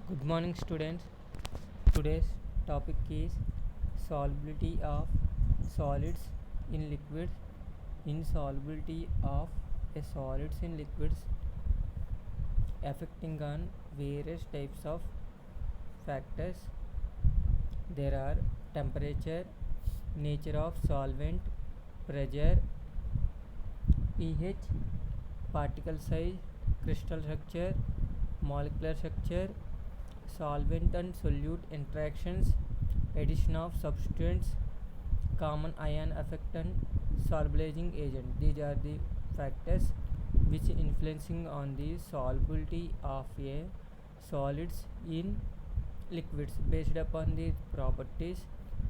Good morning, students. Today's topic is solubility of solids in liquids. Insolubility of a solids in liquids affecting on various types of factors. There are temperature, nature of solvent, pressure, pH, particle size, crystal structure, molecular structure, solvent and solute interactions, addition of substituents, common ion effect and solubilizing agent. These are the factors which influencing on the solubility of a solids in liquids based upon the properties.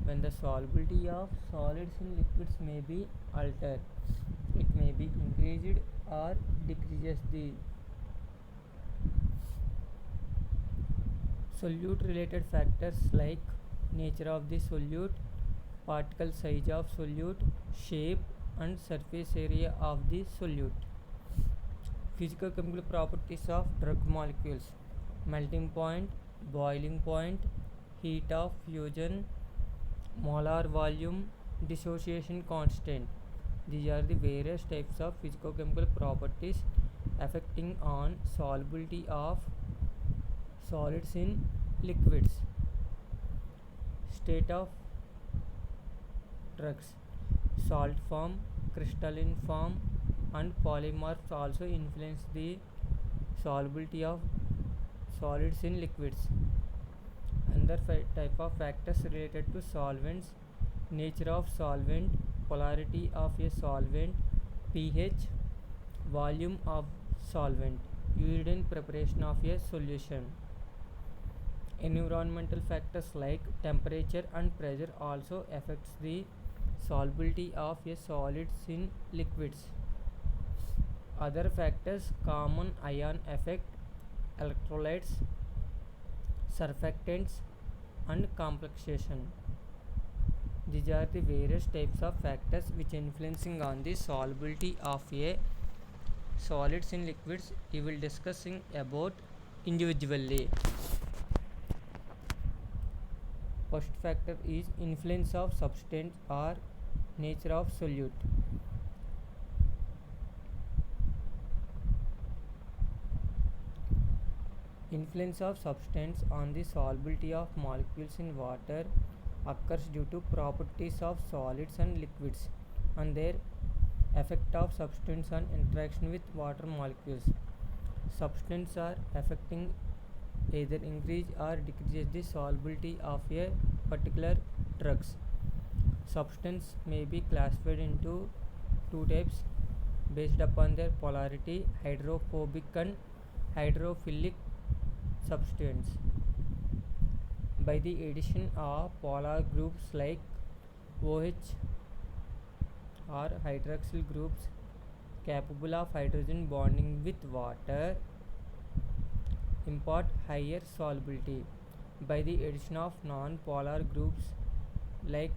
When the solubility of solids in liquids may be altered, it may be increased or decreases. The solute related factors like nature of the solute, particle size of solute, shape and surface area of the solute. Physical-chemical properties of drug molecules: melting point, boiling point, heat of fusion, molar volume, dissociation constant. These are the various types of physico-chemical properties affecting on solubility of solids in liquids. State of drugs: salt form, crystalline form and polymorphs also influence the solubility of solids in liquids. Another type of factors related to solvents: nature of solvent, polarity of a solvent, pH, volume of solvent used in preparation of a solution. Environmental factors like temperature and pressure also affects the solubility of a solids in liquids. Other factors: common ion effect, electrolytes, surfactants and complexation. These are the various types of factors which influencing on the solubility of a solids in liquids. We will discussing about individually. First factor is influence of substance or nature of solute. Influence of substance on the solubility of molecules in water occurs due to properties of solids and liquids and their effect of substance on interaction with water molecules. Substances are affecting either increase or decrease the solubility of a particular drugs. Substance may be classified into two types based upon their polarity: hydrophobic and hydrophilic substance. By the addition of polar groups like OH or hydroxyl groups capable of hydrogen bonding with water impart higher solubility. By the addition of non-polar groups like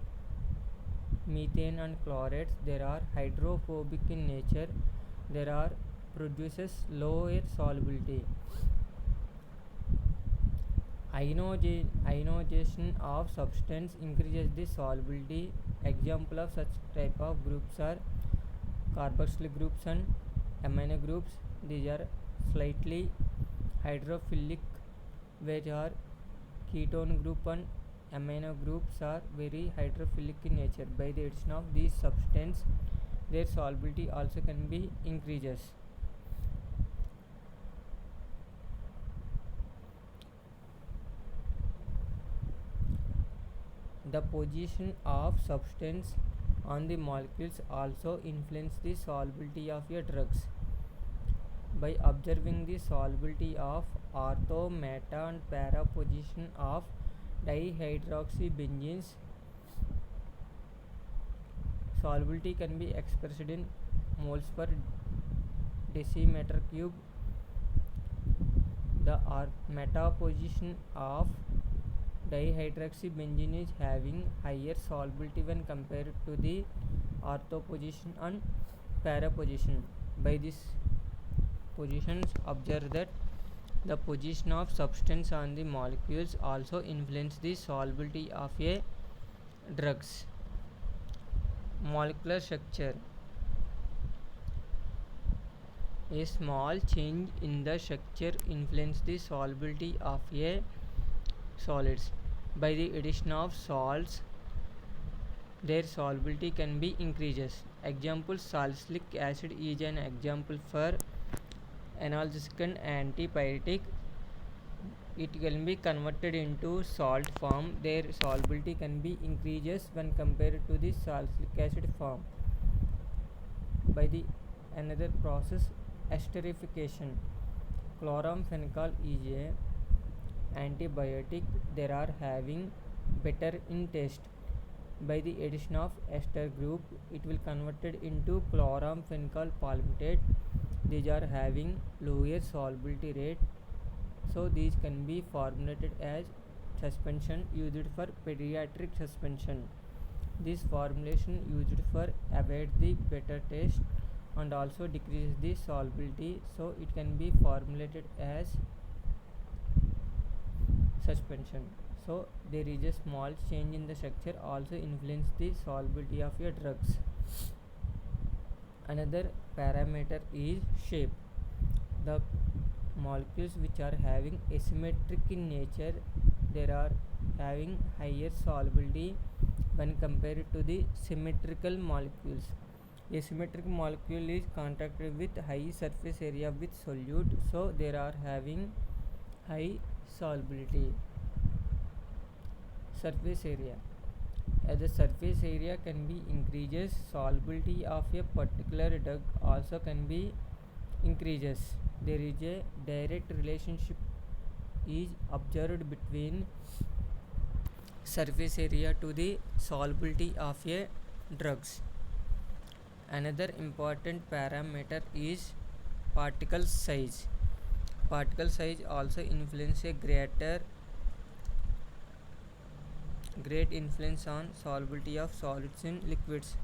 methane and chlorates, they are hydrophobic in nature. There are produces lower solubility. Ionization of substance increases the solubility. Example of such type of groups are carboxyl groups and amino groups. These are slightly hydrophilic, where ketone group and amino groups are very hydrophilic in nature. By the addition of these substance, their solubility also can be increases. The position of substance on the molecules also influence the solubility of your drugs. By observing the solubility of ortho, meta and para position of dihydroxybenzenes, solubility can be expressed in moles per decimeter cube. The meta position of dihydroxybenzene is having higher solubility when compared to the ortho position and para position. By this positions, observe that The position of substance on the molecules also influence the solubility of a drugs. Molecular structure. A small change in the structure influences the solubility of a solids. By the addition of salts, their solubility can be increases. Example: salicylic acid is an example for analgesic and antipyretic. It can be converted into salt form. Their solubility can be increases when compared to the salicylic acid form. By the another process, esterification. Chloramphenicol is a antibiotic. They are having better in taste. By the addition of ester group, it will converted into chloramphenicol palmitate. These are having lower solubility rate, so these can be formulated as suspension used for pediatric suspension. This formulation used for avoid the better taste and also decrease the solubility, so it can be formulated as suspension. So there is a small change in the structure also influence the solubility of your drugs. Another parameter is shape. The molecules which are having asymmetric in nature, they are having higher solubility when compared to the symmetrical molecules. A symmetric molecule is contacted with high surface area with solute, so they are having high solubility. Surface area. As the surface area can be increases, solubility of a particular drug also can be increases. There is a direct relationship is observed between surface area to the solubility of a drugs. Another important parameter is particle size. Particle size also influence a great influence on solubility of solids in liquids.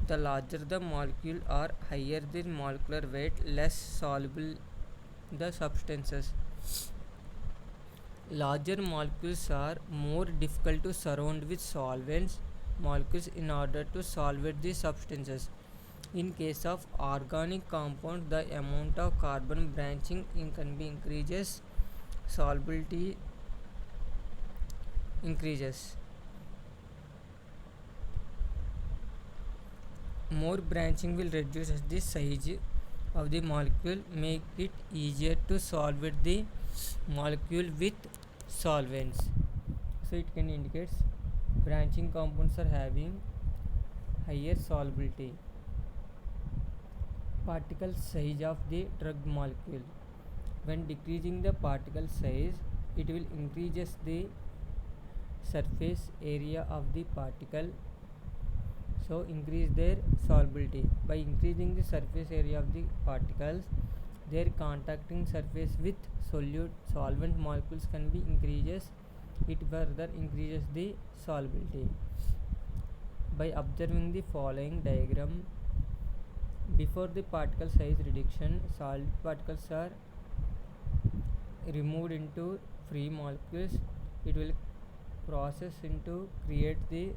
The larger the molecule or higher the molecular weight, less soluble the substances. Larger molecules are more difficult to surround with solvents molecules in order to solvate the substances. In case of organic compound, the amount of carbon branching can be increases, solubility increases. More branching will reduce the size of the molecule, make it easier to solvate the molecule with solvents. So it can indicate branching compounds are having higher solubility. Particle size of the drug molecule. When decreasing the particle size, it will increases the surface area of the particle, so increase their solubility. By increasing the surface area of the particles, their contacting surface with solvent molecules can be increases. It further increases the solubility. By observing the following diagram, before the particle size reduction, solid particles are removed into free molecules. It will process into create the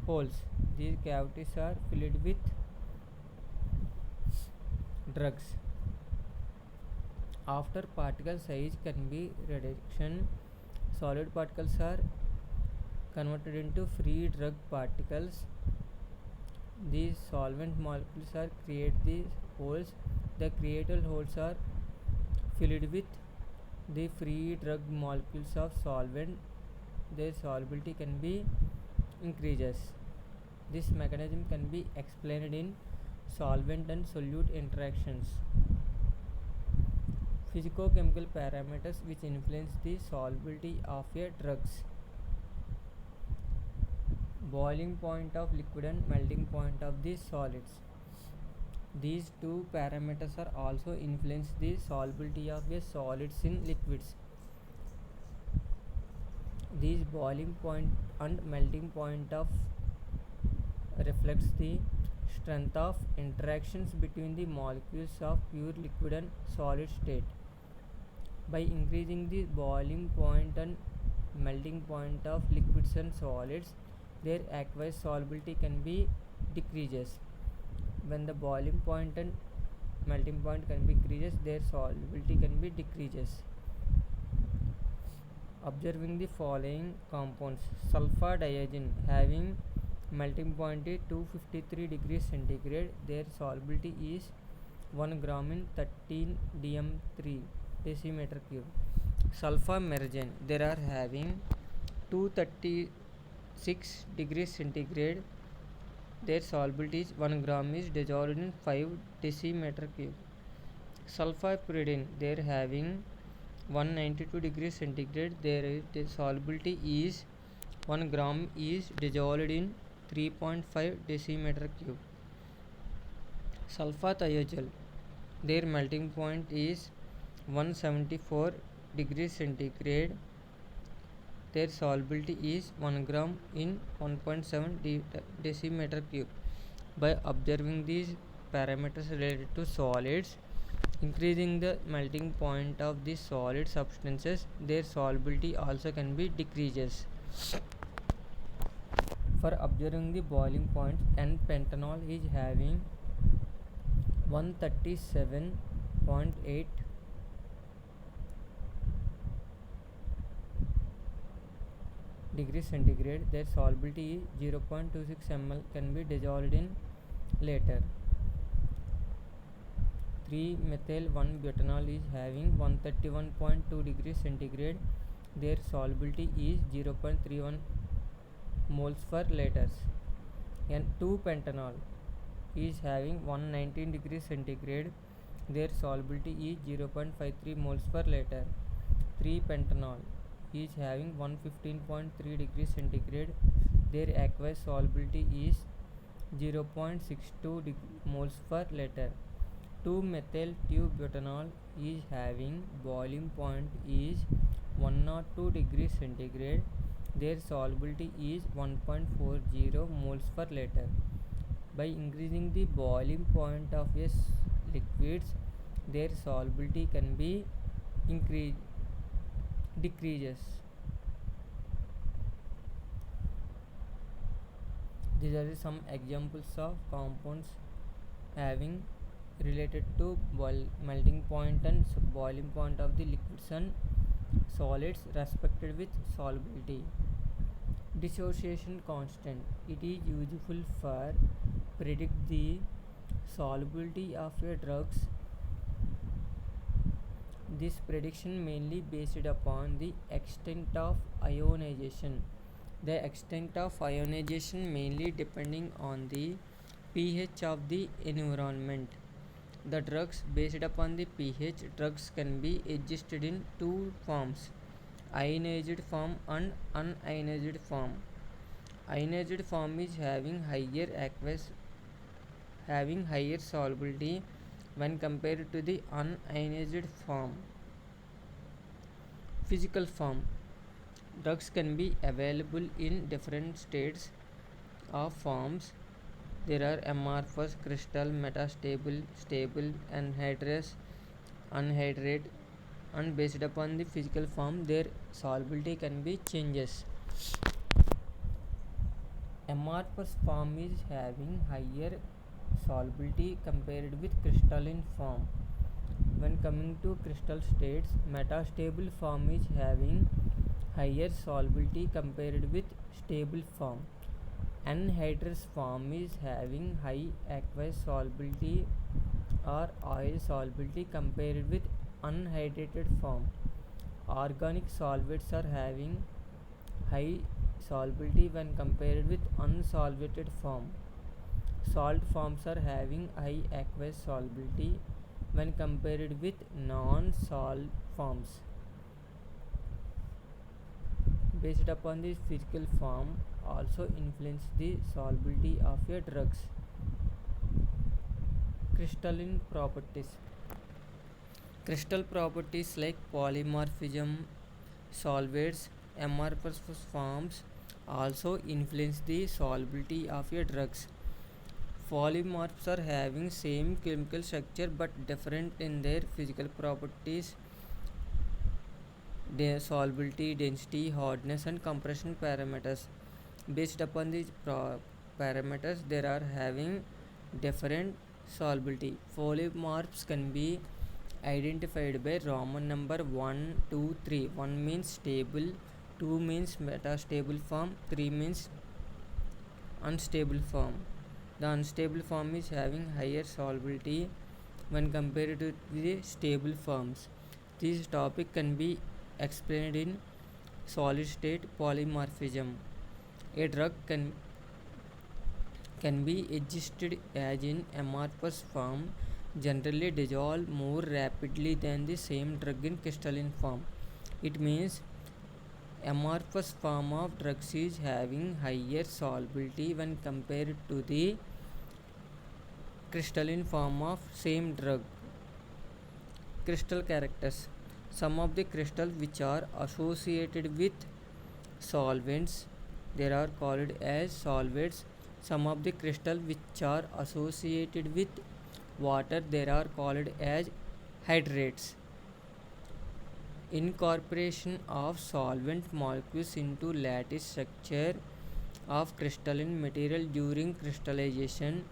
holes. These cavities are filled with drugs. After particle size can be reduction, solid particles are converted into free drug particles. These solvent molecules are create these holes. The created holes are filled with the free drug molecules of solvent. Their solubility can be increases. This mechanism can be explained in solvent and solute interactions. Physicochemical parameters which influence the solubility of a drugs. Boiling point of liquid and melting point of the solids. These two parameters are also influence the solubility of a solids in liquids. These boiling point and melting point of reflects the strength of interactions between the molecules of pure liquid and solid state. By increasing the boiling point and melting point of liquids and solids, their aqueous solubility can be decreases. When the boiling point and melting point can be increases, their solubility can be decreases. Observing the following compounds: sulfur diagen having melting point is 253 degrees centigrade, their solubility is 1 gram in 13 dm3 decimeter cube. Sulfur mergen they are having 236 degrees centigrade, their solubility is 1 gram is dissolved in 5 decimeter cube. Sulfur pyridine they are having 192 degrees centigrade, their solubility is 1 gram is dissolved in 3.5 decimeter cube. Sulfur thiazole their melting point is 174 degrees centigrade, their solubility is 1 gram in 1.7 decimeter cube. By observing these parameters related to solids, increasing the melting point of the solid substances, their solubility also can be decreases. For observing the boiling points, N-pentanol is having 137.8 degrees centigrade, their solubility is 0.26 ml, can be dissolved in later. 3-methyl-1-butanol is having 131.2 degrees centigrade, their solubility is 0.31 moles per liters. And 2-pentanol is having 119 degrees centigrade, their solubility is 0.53 moles per liter. 3-pentanol is having 115.3 degrees centigrade, their aqueous solubility is 0.62 moles per liter. 2-methyl-2-butanol is having boiling point is 102 degrees centigrade, their solubility is 1.40 moles per liter. By increasing the boiling point of liquids, their solubility can be decreases. These are some examples of compounds having related to melting point and boiling point of the liquids and solids respected with solubility. Dissociation constant, it is useful for predict the solubility of a drugs. This prediction mainly based upon the extent of ionization. The extent of ionization mainly depending on the pH of the environment. The drugs based upon the pH, drugs can be adjusted in two forms: ionized form and unionized form. Ionized form is having higher solubility when compared to the unionized form. Physical form, drugs can be available in different states of forms. There are amorphous, crystal, metastable, stable, anhydrous, unhydrate, and based upon the physical form their solubility can be changes. Amorphous form is having higher solubility compared with crystalline form. When coming to crystal states, metastable form is having higher solubility compared with stable form. Anhydrous form is having high aqueous solubility or oil solubility compared with unhydrated form. Organic solvents are having high solubility when compared with unsolvated form. Salt forms are having high aqueous solubility when compared with non-salt forms. Based upon the physical form also influence the solubility of your drugs. Crystalline properties. Crystal properties like polymorphism, solvates, amorphous forms also influence the solubility of your drugs. Polymorphs are having same chemical structure but different in their physical properties. solubility, density, hardness, and compression parameters. Based upon these parameters, there are having different solubility. Polymorphs can be identified by Roman number 1, 2, 3. 1 means stable, 2 means metastable form, 3 means unstable form. The unstable form is having higher solubility when compared to the stable forms. This topic can be explained in solid state polymorphism. A drug can be adjusted as in amorphous form, generally dissolve more rapidly than the same drug in crystalline form. It means amorphous form of drugs is having higher solubility when compared to the crystalline form of same drug. Crystal characters. Some of the crystals which are associated with solvents, they are called as solvates. Some of the crystals which are associated with water, they are called as hydrates. Incorporation of solvent molecules into lattice structure of crystalline material during crystallization,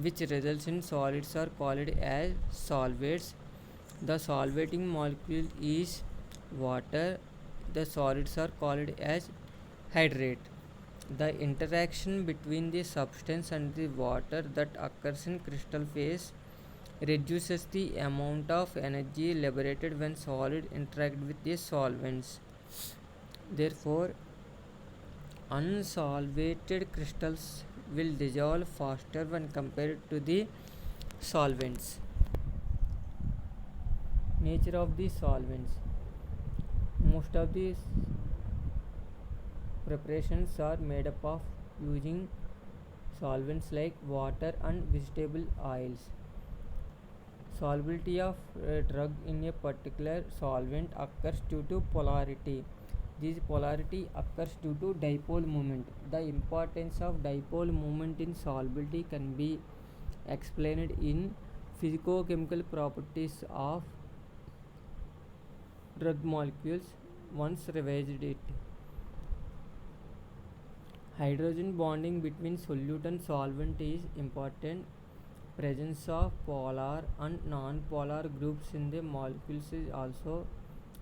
which results in solids, are called as solvates. The solvating molecule is water. The solids are called as hydrate. The interaction between the substance and the water that occurs in crystal phase reduces the amount of energy liberated when solid interact with the solvents. Therefore, unsolvated crystals will dissolve faster when compared to the solvents. Nature of the solvents. Most of these preparations are made up of using solvents like water and vegetable oils. Solubility of a drug in a particular solvent occurs due to polarity. This polarity occurs due to dipole moment. The importance of dipole moment in solubility can be explained in physicochemical properties of drug molecules once revised it. Hydrogen bonding between solute and solvent is important. Presence of polar and non-polar groups in the molecules is also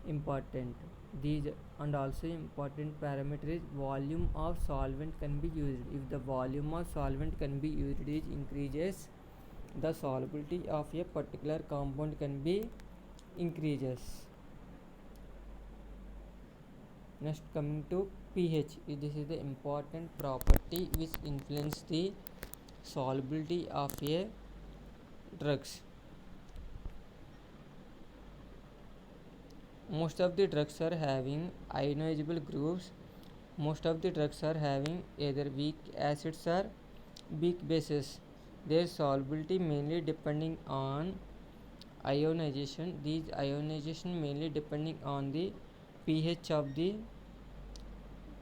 important. These and also important parameter is volume of solvent can be used. If the volume of solvent can be used is increases, the solubility of a particular compound can be increases. Next, coming to pH, this is the important property which influence the solubility of a drugs. Most of the drugs are having ionizable groups. Most of the drugs are having either weak acids or weak bases. Their solubility mainly depending on ionization. These ionization mainly depending on the pH of the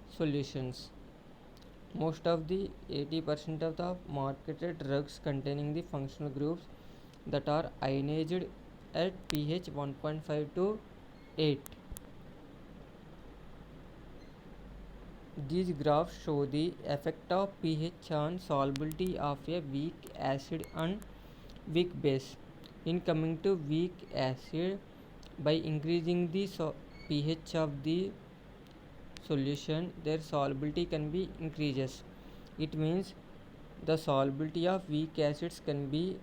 solutions. Most of the 80% of the marketed drugs containing the functional groups that are ionized at pH 1.5 to 8. These graphs show the effect of pH on solubility of a weak acid and weak base. In coming to weak acid, by increasing the pH of the solution, their solubility can be increases. It means the solubility of weak acids can be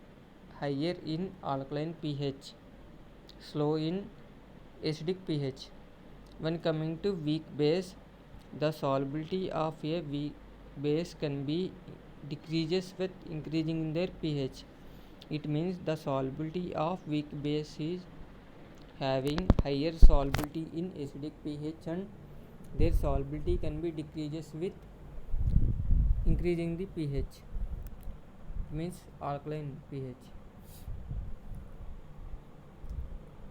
higher in alkaline pH, slow in acidic pH. When coming to weak base, the solubility of a weak base can be decreases with increasing in their pH. It means the solubility of weak base is having higher solubility in acidic pH and their solubility can be decreases with increasing the pH, means alkaline pH.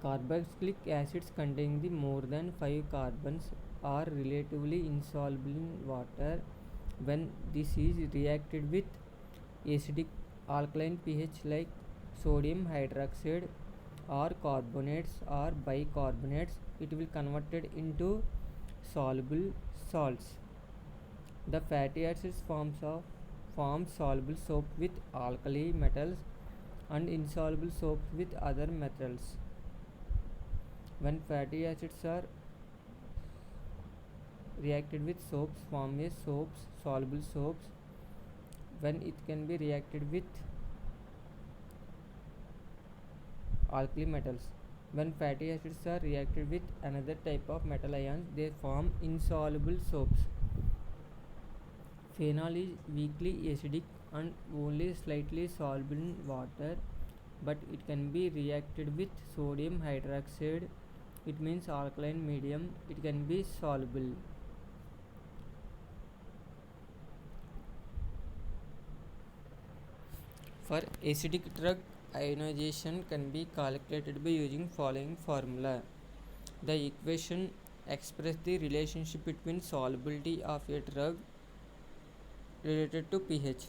Carboxylic acids containing the more than 5 carbons are relatively insoluble in water when this is reacted with acidic alkaline pH like sodium hydroxide or carbonates or bicarbonates, it will converted into soluble salts. The fatty acids form soluble soap with alkali metals and insoluble soaps with other metals. When fatty acids are reacted with soaps, form a soaps soluble soaps. When it can be reacted with alkali metals, when fatty acids are reacted with another type of metal ions, they form insoluble soaps. Phenol is weakly acidic and only slightly soluble in water, but it can be reacted with sodium hydroxide. It means alkaline medium. It can be soluble. For acidic drug, ionization can be calculated by using following formula. The equation expresses the relationship between solubility of a drug related to pH.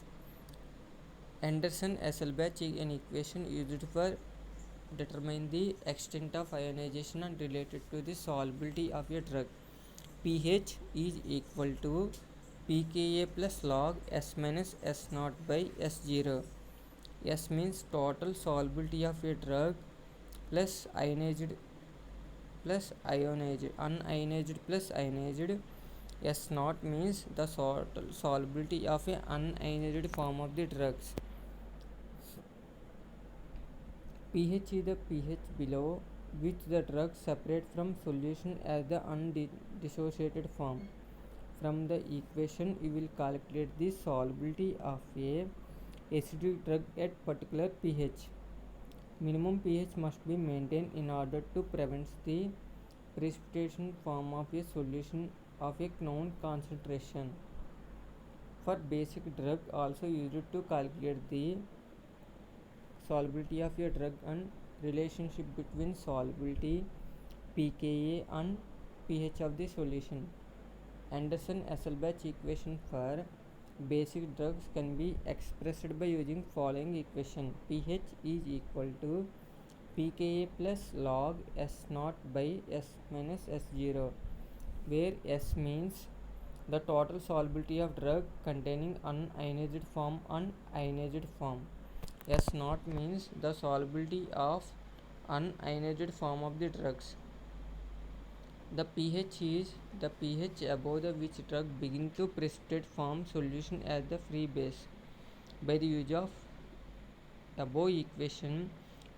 Anderson-Hasselbalch is an equation used for determine the extent of ionization and related to the solubility of a drug. pH is equal to pKa plus log S minus S naught by S0. S means total solubility of a drug plus ionized plus ionized, unionized plus ionized. S naught means the total solubility of a unionized form of the drugs. pH is the pH below which the drug separates from solution as the undissociated form. From the equation, we will calculate the solubility of a acidic drug at particular pH. Minimum pH must be maintained in order to prevent the precipitation form of a solution of a known concentration. For basic drug also used to calculate the solubility of a drug and relationship between solubility, pKa and pH of the solution. Anderson-Hasselbalch equation for basic drugs can be expressed by using following equation. pH is equal to pKa plus log S naught by S minus S0, where S means the total solubility of drug containing unionized form and ionized form. S naught means the solubility of unionized form of the drugs. The pH is the pH above the which drug begin to precipitate form solution as the free base. By the use of above equation,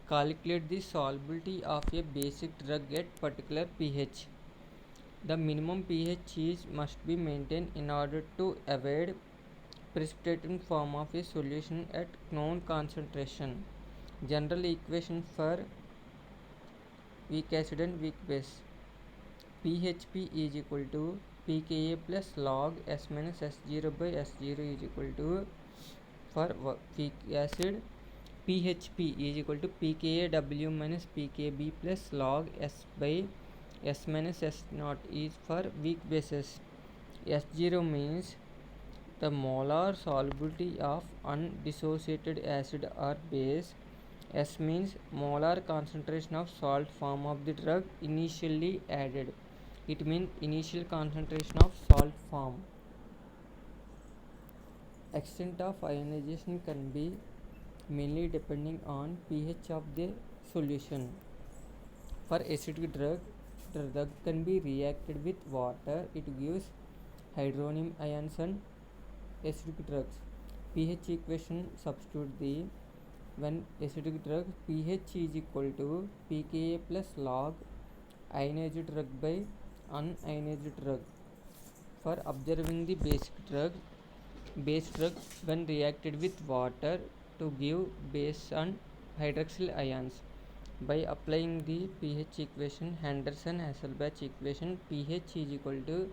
calculate the solubility of a basic drug at particular pH. The minimum pH must be maintained in order to avoid precipitating form of a solution at known concentration. General equation for weak acid and weak base. PHP is equal to pKa plus log S minus S0 by S0 is equal to, for weak acid, PHP is equal to pKaW minus pKb plus log S by S minus S naught is for weak bases. S0 means the molar solubility of undissociated acid or base. S means molar concentration of salt form of the drug initially added. It means initial concentration of salt form. Extent of ionization can be mainly depending on pH of the solution. For acidic drug, the drug can be reacted with water. It gives hydronium ions and acidic drugs. pH equation substitute the when acidic drug pH is equal to pKa plus log ionized drug by unionized drug. For observing the base drug when reacted with water to give base and hydroxyl ions. By applying the pH equation, Henderson-Hasselbalch equation, pH is equal to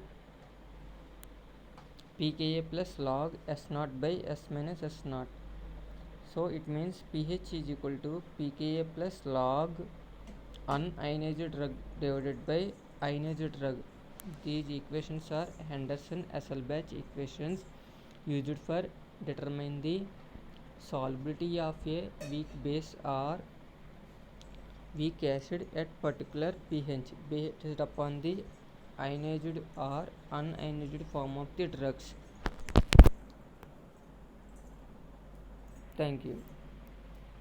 pKa plus log S naught by S minus S naught. So it means pH is equal to pKa plus log unionized drug divided by ionized drug. These equations are Henderson-Hasselbalch equations used for determine the solubility of a weak base or weak acid at particular pH based upon the ionized or unionized form of the drugs. Thank you.